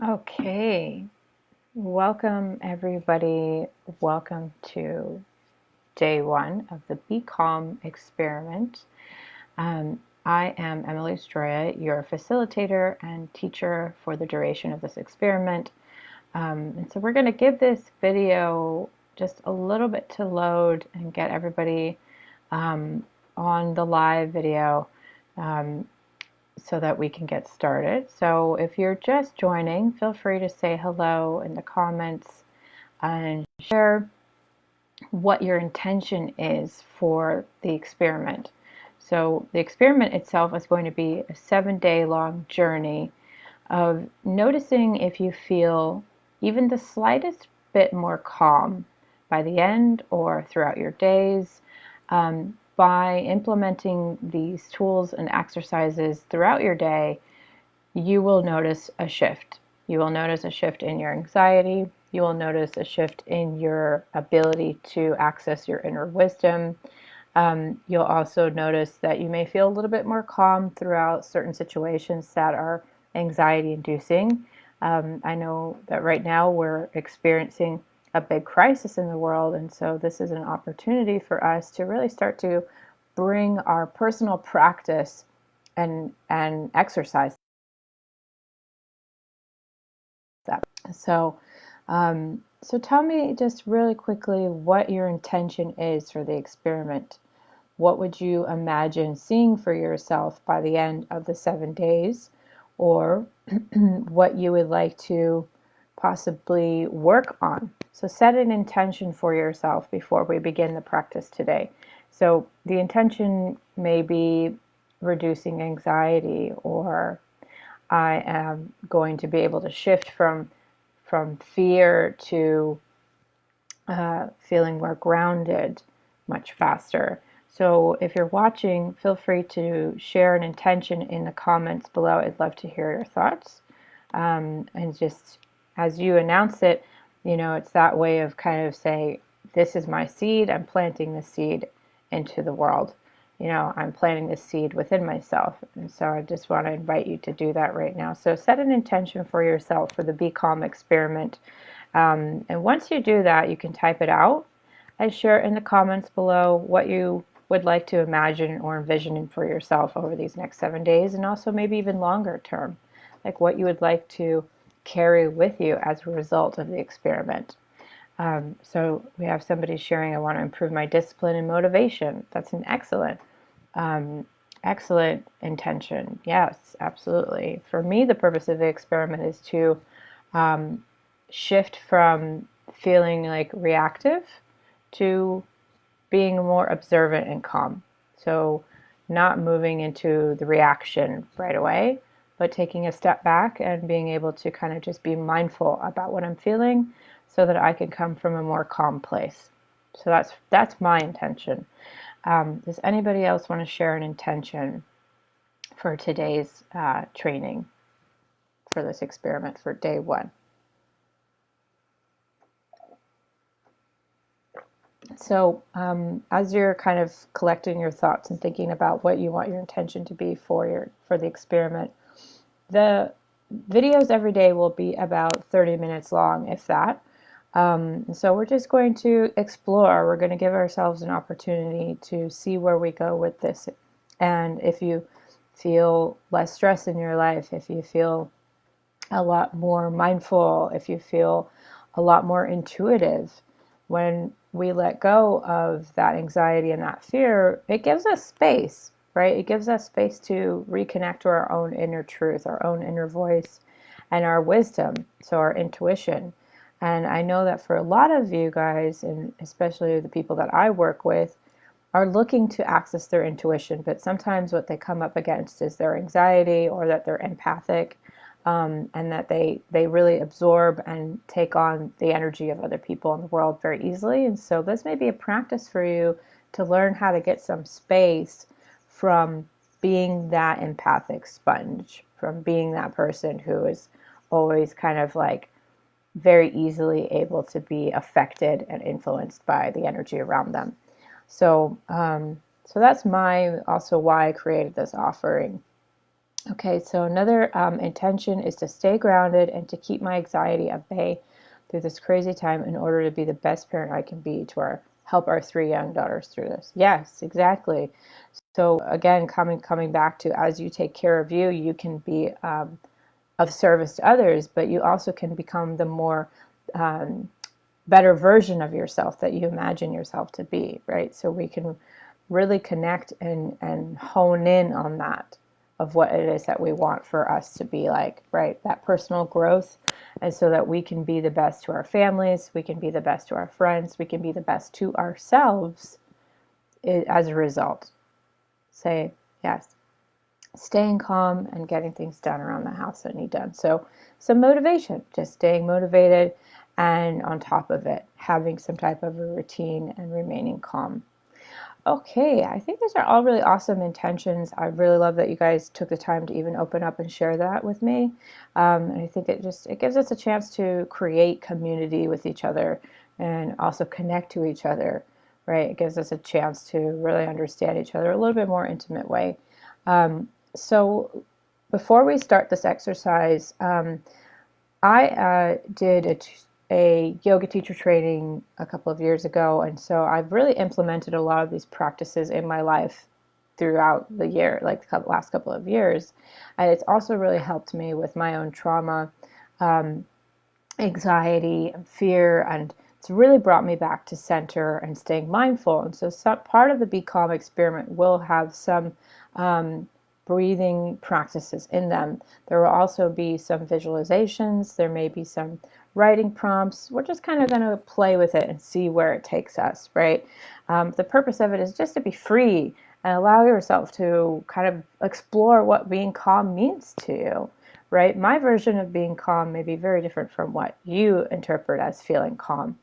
Okay, welcome everybody. Welcome to day one of the Be Calm experiment. I am Emily Stroya, your facilitator and teacher for the duration of this experiment. And so we're going to give this video just a little bit to load and get everybody on the live video. So that we can get started. So if you're just joining, feel free to say hello in the comments and share what your intention is for the experiment. So the experiment itself is going to be a 7-day long journey of noticing if you feel even the slightest bit more calm by the end or throughout your days. By implementing these tools and exercises throughout your day, you will notice a shift. You will notice a shift in your anxiety. You will notice a shift in your ability to access your inner wisdom. You'll also notice that you may feel a little bit more calm throughout certain situations that are anxiety inducing. I know that right now we're experiencing a big crisis in the world, and so this is an opportunity for us to really start to bring our personal practice and exercise that. So, so tell me just really quickly what your intention is for the experiment. What would you imagine seeing for yourself by the end of the 7 days, or what you would like to possibly work on? So set an intention for yourself before we begin the practice today. So the intention may be reducing anxiety, or I am going to be able to shift from fear to feeling more grounded much faster. So if you're watching, feel free to share an intention in the comments below. I'd love to hear your thoughts. And just as you announce it, it's that way of kind of saying, this is my seed, I'm planting the seed into the world. I'm planting this seed within myself. And so I just want to invite you to do that right now. So set an intention for yourself for the Be Calm experiment. And once you do that, you can type it out and share in the comments below what you would like to imagine or envision for yourself over these next 7 days, and also maybe even longer term, like what you would like to carry with you as a result of the experiment. So we have somebody sharing, I want to improve my discipline and motivation. That's an excellent intention. Yes, absolutely. For me, the purpose of the experiment is to shift from feeling like reactive to being more observant and calm. So not moving into the reaction right away, but taking a step back and being able to kind of just be mindful about what I'm feeling so that I can come from a more calm place. So that's my intention. Does anybody else want to share an intention for today's training for this experiment for day one? So as you're kind of collecting your thoughts and thinking about what you want your intention to be for the experiment, the videos every day will be about 30 minutes long, if that. So we're just going to explore. We're going to give ourselves an opportunity to see where we go with this. And if you feel less stress in your life, if you feel a lot more mindful, if you feel a lot more intuitive, when we let go of that anxiety and that fear, it gives us space, right? It gives us space to reconnect to our own inner truth, our own inner voice, and our wisdom, so our intuition. And I know that for a lot of you guys, and especially the people that I work with, are looking to access their intuition, but sometimes what they come up against is their anxiety, or that they're empathic, and that they really absorb and take on the energy of other people in the world very easily. And so this may be a practice for you to learn how to get some space from being that empathic sponge, from being that person who is always kind of like very easily able to be affected and influenced by the energy around them. So, so that's also why I created this offering. Okay, so another intention is to stay grounded and to keep my anxiety at bay through this crazy time in order to be the best parent I can be to help our three young daughters through this. Yes, exactly. So again, coming back to, as you take care of you, you can be of service to others, but you also can become the more um, better version of yourself that you imagine yourself to be, right? So we can really connect and hone in on that, of what it is that we want for us to be like, right? That personal growth. And so that we can be the best to our families, we can be the best to our friends, we can be the best to ourselves as a result. Say yes. Staying calm and getting things done around the house that need done. So some motivation, just staying motivated, and on top of it, having some type of a routine and remaining calm. Okay, I think those are all really awesome intentions. I really love that you guys took the time to even open up and share that with me. And I think it gives us a chance to create community with each other and also connect to each other, right? It gives us a chance to really understand each other a little bit more intimate way. So before we start this exercise, I did a yoga teacher training a couple of years ago, and so I've really implemented a lot of these practices in my life throughout the year, like the last couple of years. And it's also really helped me with my own trauma, um, anxiety, and fear, and it's really brought me back to center and staying mindful. And so some part of the Be Calm experiment will have some breathing practices in them. There will also be some visualizations. There may be some writing prompts. We're just kind of going to play with it and see where it takes us, right? The purpose of it is just to be free and allow yourself to kind of explore what being calm means to you, right? My version of being calm may be very different from what you interpret as feeling calm,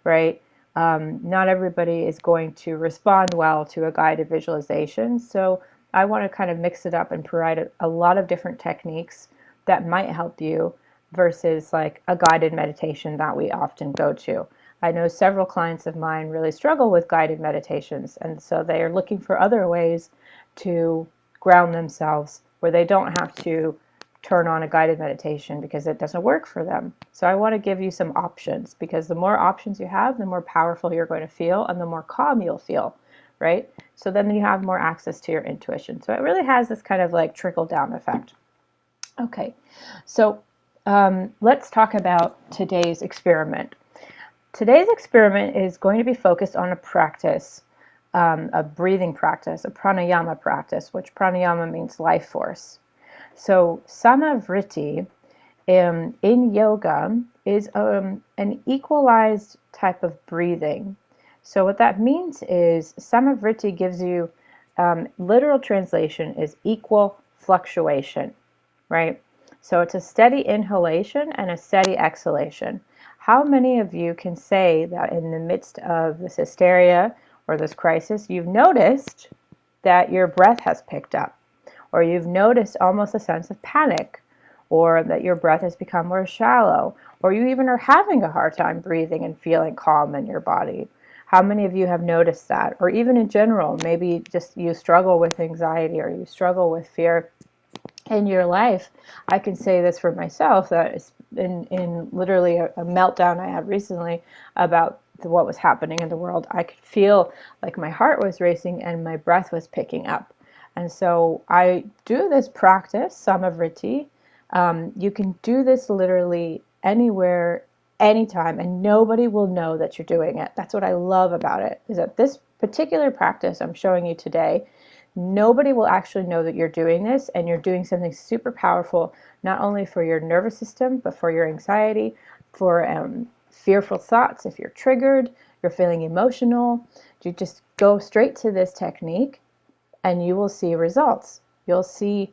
right? Not everybody is going to respond well to a guided visualization. So I want to kind of mix it up and provide a lot of different techniques that might help you versus like a guided meditation that we often go to. I know several clients of mine really struggle with guided meditations, and so they are looking for other ways to ground themselves where they don't have to turn on a guided meditation because it doesn't work for them. So I want to give you some options, because the more options you have, the more powerful you're going to feel and the more calm you'll feel, right? So then you have more access to your intuition. So it really has this kind of like trickle down effect. Okay, so let's talk about today's experiment. Today's experiment is going to be focused on a practice, a breathing practice, a pranayama practice, which pranayama means life force. So samavriti in yoga is an equalized type of breathing. So what that means is samavriti gives you, literal translation is equal fluctuation, right? So it's a steady inhalation and a steady exhalation. How many of you can say that in the midst of this hysteria or this crisis, you've noticed that your breath has picked up, or you've noticed almost a sense of panic, or that your breath has become more shallow, or you even are having a hard time breathing and feeling calm in your body? How many of you have noticed that? Or even in general, maybe just you struggle with anxiety or you struggle with fear in your life. I can say this for myself, that in literally a meltdown I had recently about what was happening in the world, I could feel like my heart was racing and my breath was picking up. And so I do this practice, Samavriti. You can do this literally anywhere, anytime, and nobody will know that you're doing it. That's what I love about it, is that this particular practice I'm showing you today, nobody will actually know that you're doing this, and you're doing something super powerful, not only for your nervous system, but for your anxiety, for fearful thoughts. If you're triggered, you're feeling emotional, you just go straight to this technique and you will see results. You'll see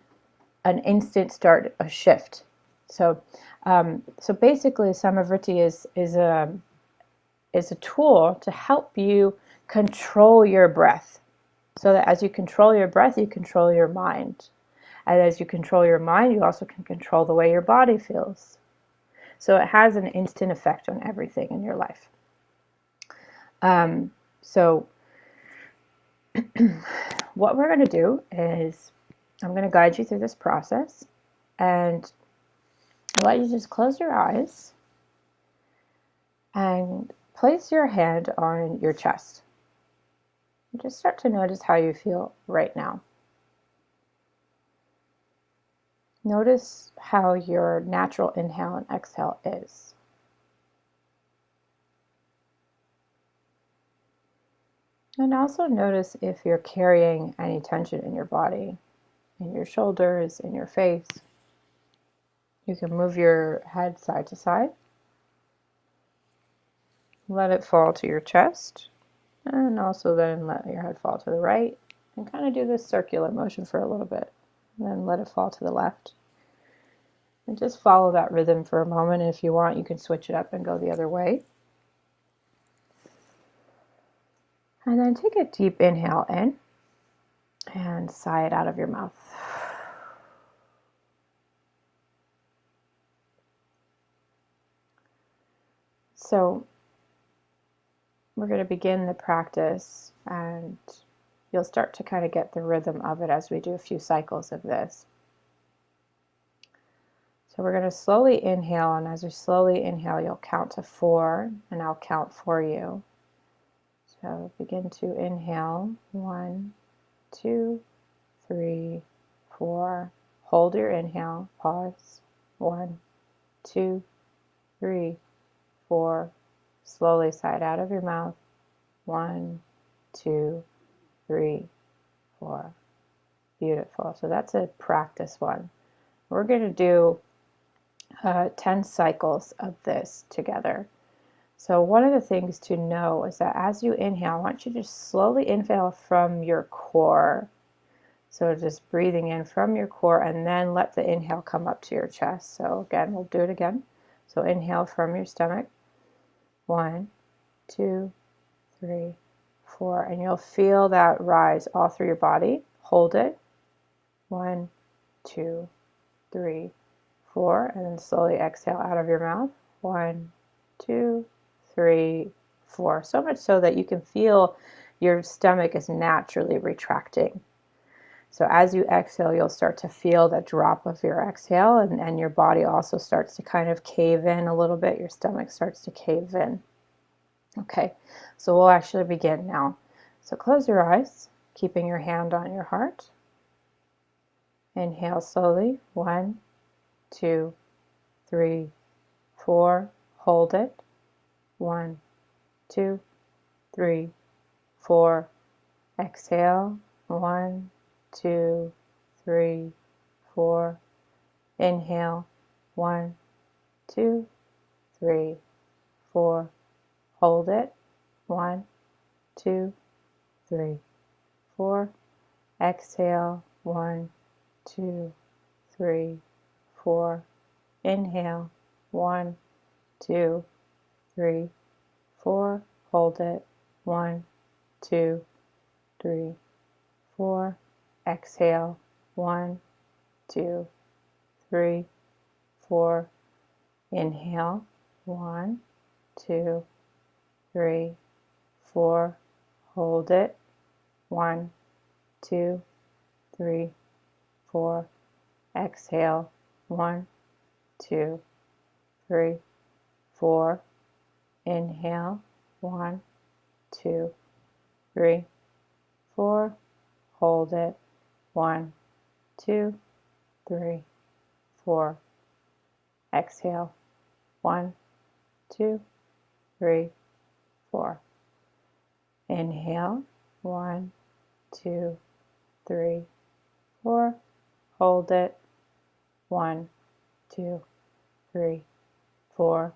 an instant start, a shift. So, so basically, Samavriti is a tool to help you control your breath, so that as you control your breath, you control your mind. And as you control your mind, you also can control the way your body feels. So it has an instant effect on everything in your life. So what we're going to do is I'm going to guide you through this process, and I'd like you to just close your eyes and place your hand on your chest. And just start to notice how you feel right now. Notice how your natural inhale and exhale is. And also notice if you're carrying any tension in your body, in your shoulders, in your face. You can move your head side to side. Let it fall to your chest. And also then let your head fall to the right. And kind of do this circular motion for a little bit. And then let it fall to the left. And just follow that rhythm for a moment. If you want, you can switch it up and go the other way. And then take a deep inhale in and sigh it out of your mouth. So we're going to begin the practice, and you'll start to kind of get the rhythm of it as we do a few cycles of this. So we're going to slowly inhale, and as we slowly inhale, you'll count to 4, and I'll count for you. So begin to inhale. 1, 2, 3, 4. Hold your inhale. Pause. 1, 2, 3, 4. Slowly sigh it out of your mouth. 1, 2, 3, 4. Beautiful. So that's a practice one. We're going to do 10 cycles of this together. So one of the things to know is that as you inhale, I want you to just slowly inhale from your core. So just breathing in from your core, and then let the inhale come up to your chest. So again, we'll do it again. So inhale from your stomach. 1, 2, 3, 4. And you'll feel that rise all through your body. Hold it. 1, 2, 3, 4. And then slowly exhale out of your mouth. 1, 2, 3, 4. So much so that you can feel your stomach is naturally retracting. So as you exhale, you'll start to feel the drop of your exhale, and your body also starts to kind of cave in a little bit. Your stomach starts to cave in. Okay, so we'll actually begin now. So close your eyes, keeping your hand on your heart. Inhale slowly. 1, 2, 3, 4. Hold it. 1, 2, 3, 4. Exhale. 1, 2, 3, 4. Inhale. 1, 2, 3, 4. Hold it. 1, 2, 3, 4. Exhale. 1, 2, 3, 4. Inhale. 1, 2, 3, 4. Hold it. 1, 2, 3, 4. Exhale. 1, 2, 3, 4. Inhale. 1, 2, 3, 4. Hold it. 1, 2, 3, 4. Exhale. 1, 2, 3, 4. Inhale. 1, 2, 3, 4. Hold it. 1, 2, 3, 4. Exhale. 1, 2, 3, 4. Inhale. 1, 2, 3, 4. Hold it. 1, 2, 3, 4.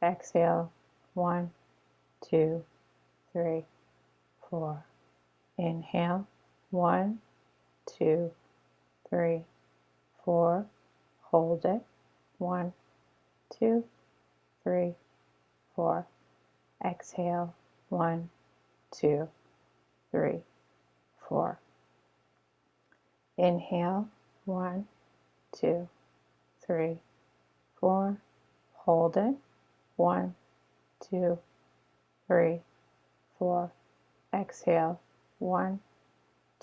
Exhale. 1, 2, 3, 4. Inhale. 1, 2, 3, 4. Hold it. 1, 2, 3, 4. Exhale. 1, 2, 3, 4. Inhale. 1, 2, 3, 4. Hold it. 1, 2, 3, 4. Exhale. 1,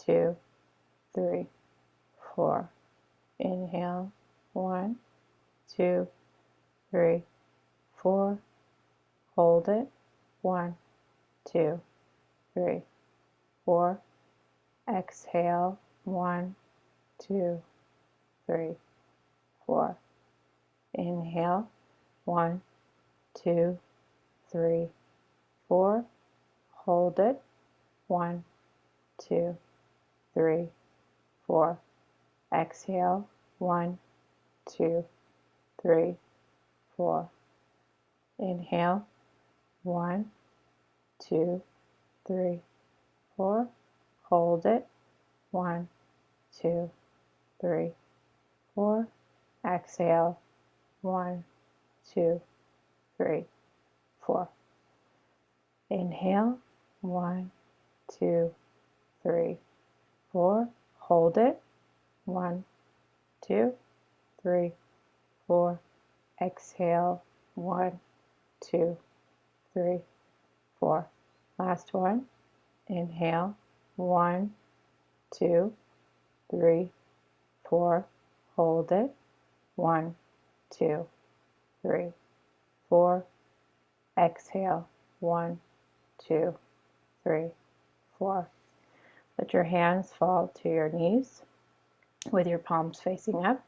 2, 3, 4. Inhale, 1, 2, 3, 4. Hold it, 1, 2, 3, 4. Exhale, 1, 2, 3, 4. Inhale, 1, 2, 3, 4. Hold it, 1, 2, 3, 4. Exhale, 1, 2, 3, 4. Inhale, 1, 2, 3, 4. Hold it, 1, 2, 3, 4. Exhale, 1, 2, 3, 4. Inhale, 1, 2, 3, 4. Hold it, 1, 2, 3, 4. Exhale, 1, 2, 3, 4. Last one. Inhale, 1, 2, 3, 4. Hold it, 1, 2, 3, 4. Exhale, 1, 2, 3, 4. Let your hands fall to your knees with your palms facing up.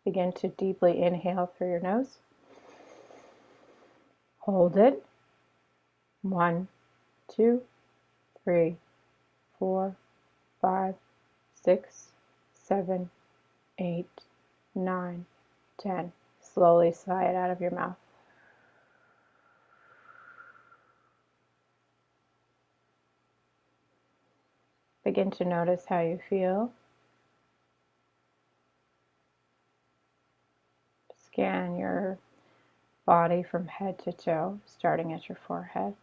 Begin to deeply inhale through your nose. Hold it. 1, 2, 3, 4, 5, 6, 7, 8, 9, 10. Slowly sigh it out of your mouth. Begin to notice how you feel. Scan your body from head to toe, starting at your forehead.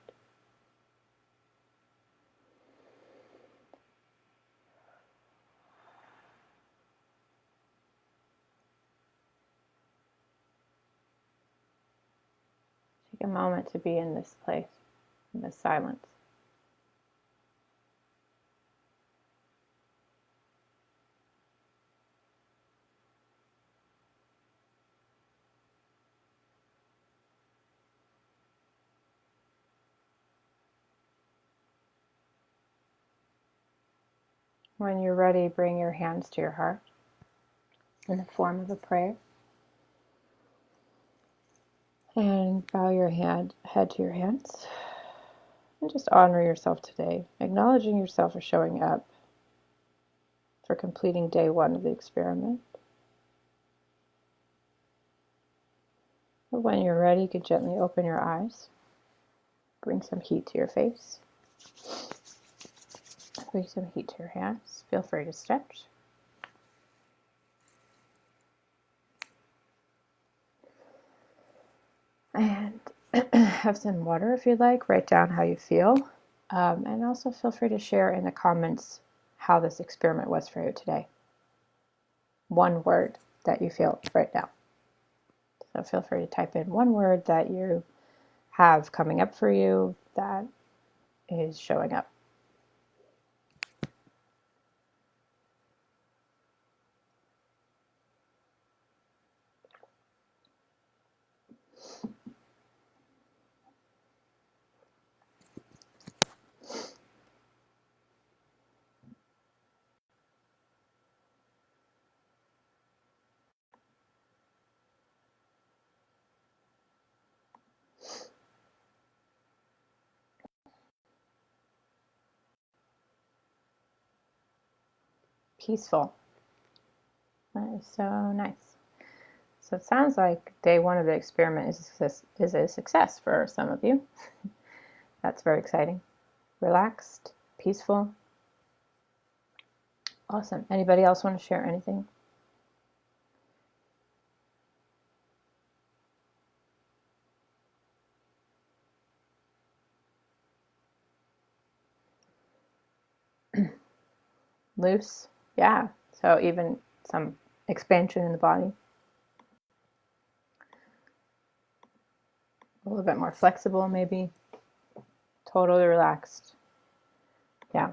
Take a moment to be in this place, in this silence. When you're ready, bring your hands to your heart in the form of a prayer. And bow your head to your hands. And just honor yourself today, acknowledging yourself for showing up, for completing day 1 of the experiment. But when you're ready, you can gently open your eyes. Bring some heat to your face. Bring some heat to your hands. Feel free to stretch. And have some water if you'd like. Write down how you feel. And also feel free to share in the comments how this experiment was for you today. One word that you feel right now. So feel free to type in one word that you have coming up for you that is showing up. Peaceful. That is so nice. So it sounds like day 1 of the experiment is a success for some of you. That's very exciting. Relaxed, peaceful. Awesome. Anybody else want to share anything? Loose. Yeah. So even some expansion in the body. A little bit more flexible, maybe. Totally relaxed. Yeah.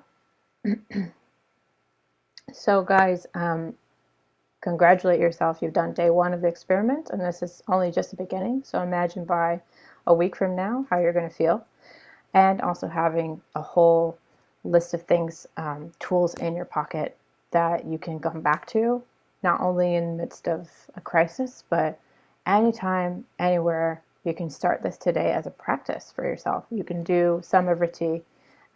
So guys, congratulate yourself. You've done day one of the experiment, and this is only just the beginning. So imagine by a week from now how you're going to feel, and also having a whole list of things, tools in your pocket that you can come back to, not only in the midst of a crisis, but anytime, anywhere. You can start this today as a practice for yourself. You can do Samavriti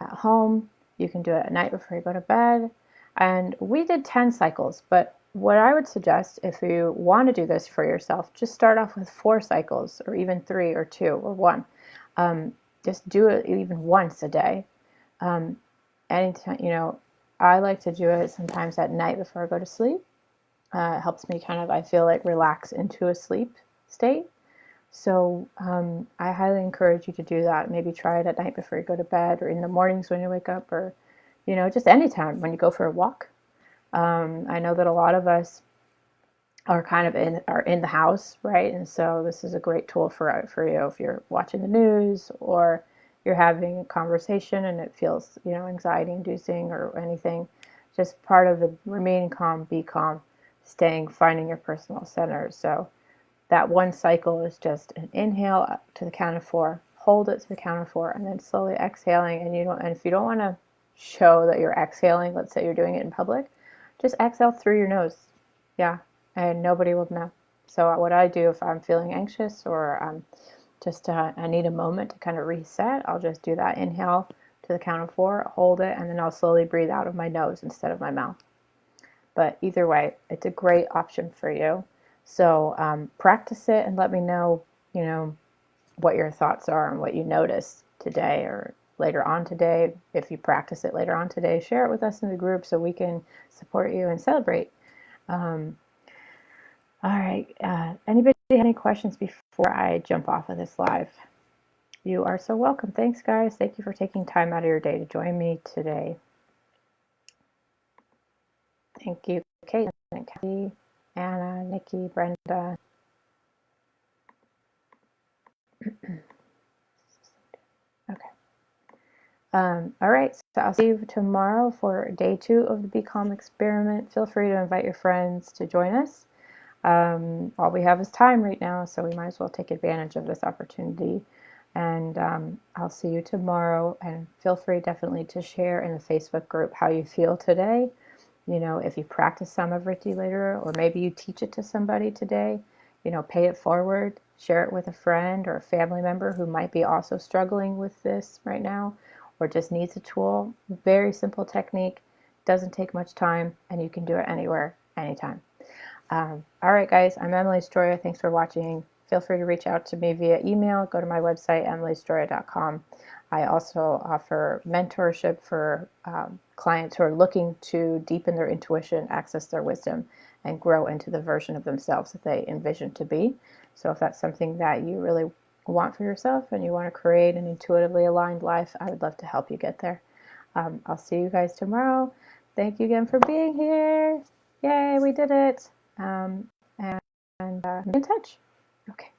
at home. You can do it at night before you go to bed. And we did 10 cycles, but what I would suggest if you want to do this for yourself, just start off with 4 cycles, or even 3 or 2 or 1. Um, just do it even once a day. Um, Anytime, I like to do it sometimes at night before I go to sleep. It helps me kind of, I feel like, relax into a sleep state. So I highly encourage you to do that. Maybe try it at night before you go to bed, or in the mornings when you wake up, or just anytime when you go for a walk. I know that a lot of us are kind of in the house, right? And so this is a great tool for you if you're watching the news, or you're having a conversation and it feels anxiety inducing or anything. Just part of the remaining calm, be calm, finding your personal center. So that 1 cycle is just an inhale up to the count of 4, hold it to the count of 4, and then slowly exhaling. And if you don't want to show that you're exhaling, let's say you're doing it in public, just exhale through your nose. Yeah, and nobody will know. So what I do if I'm feeling anxious, or just I need a moment to kind of reset, I'll just do that inhale to the count of 4, hold it, and then I'll slowly breathe out of my nose instead of my mouth. But either way, it's a great option for you. So practice it and let me know, what your thoughts are and what you notice today or later on today. If you practice it later on today, share it with us in the group so we can support you and celebrate. Um, all right. Anybody have any questions before I jump off of this live? You are so welcome. Thanks, guys. Thank you for taking time out of your day to join me today. Thank you, Kate and Kathy, Anna, Nikki, Brenda. Okay. All right, so I'll see you tomorrow for day 2 of the Be Calm experiment. Feel free to invite your friends to join us. All we have is time right now, so we might as well take advantage of this opportunity. And I'll see you tomorrow. And feel free definitely to share in the Facebook group how you feel today. If you practice Samavriti later, or maybe you teach it to somebody today, pay it forward, share it with a friend or a family member who might be also struggling with this right now, or just needs a tool. Very simple technique, doesn't take much time, and you can do it anywhere, anytime. All right, guys, I'm Emily Stroya. Thanks for watching. Feel free to reach out to me via email. Go to my website, emilystroya.com. I also offer mentorship for clients who are looking to deepen their intuition, access their wisdom, and grow into the version of themselves that they envision to be. So if that's something that you really want for yourself and you want to create an intuitively aligned life, I would love to help you get there. I'll see you guys tomorrow. Thank you again for being here. Yay, we did it. And be in touch. Okay.